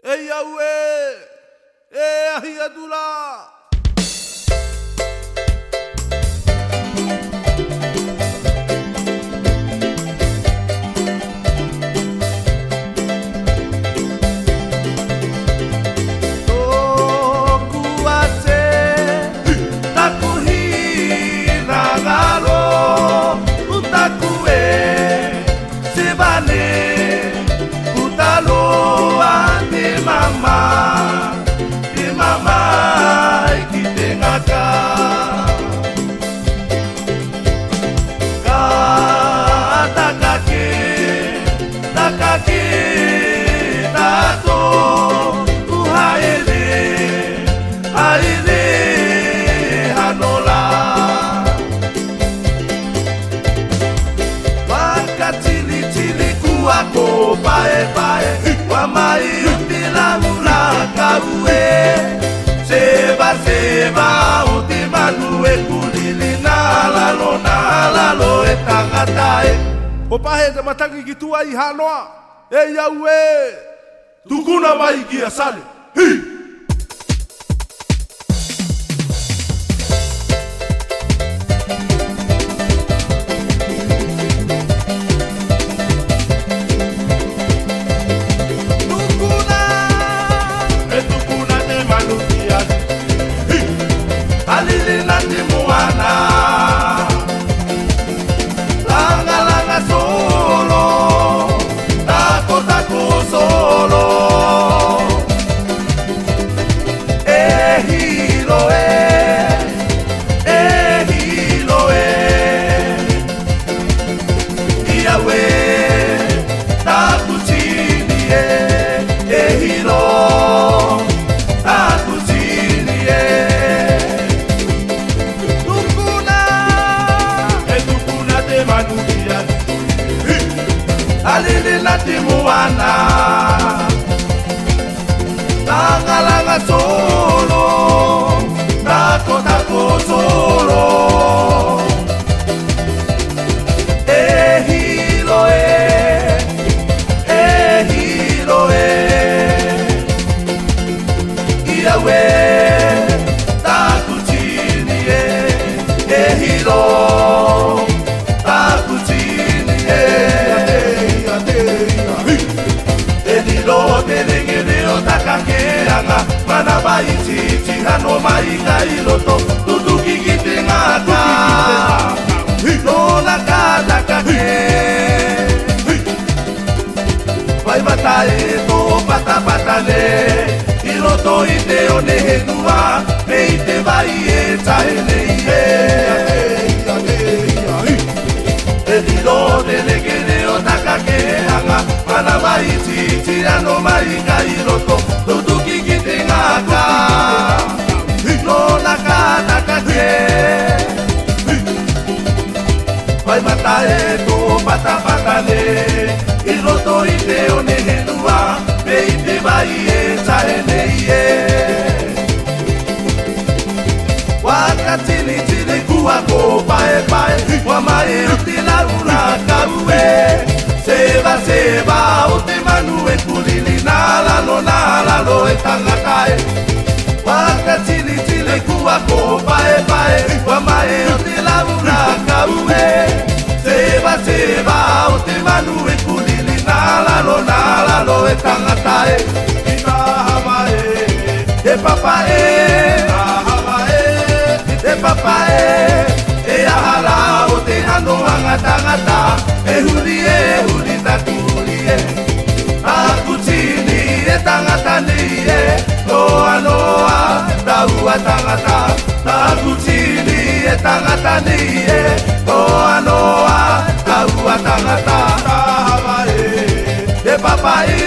Ei aue, e ahia dula. Ko pae pae wa mai utila mula kaue seba o te manu e kulili na lalo e tangatae O pahe te matangi ki tua I hanoa. E aue, tukuna mai ki a sale. Hi! Alili na timuana Langa solo Tako solo hilo Iawe Taku chini hilo Taku chini Takakeanga mana bai titi hano mai kai loto tutuki kitengata no nakata kake vai matae to pata le iloto ite one henua meite vai e taene Edilo delegere o takakeanga mana bai titi hano mai kai loto tutuki kitengata no nakata kake vai matae to pata le iloto ite one henua meite vai e taene wakatini tini kua ko pae wa mai utila una kaue seba o te manu e kulili na lalo e tangatae wakatini tini kua ko pae wa mai utila una kaue seba o te manu e kulili na lalo e tangatae ita hamae e papae papae e ahala o te hano tangata e huli takulie a kutini e tangata ni e noa taua tangata a kutini e tangata ni e noa taua tangata e papae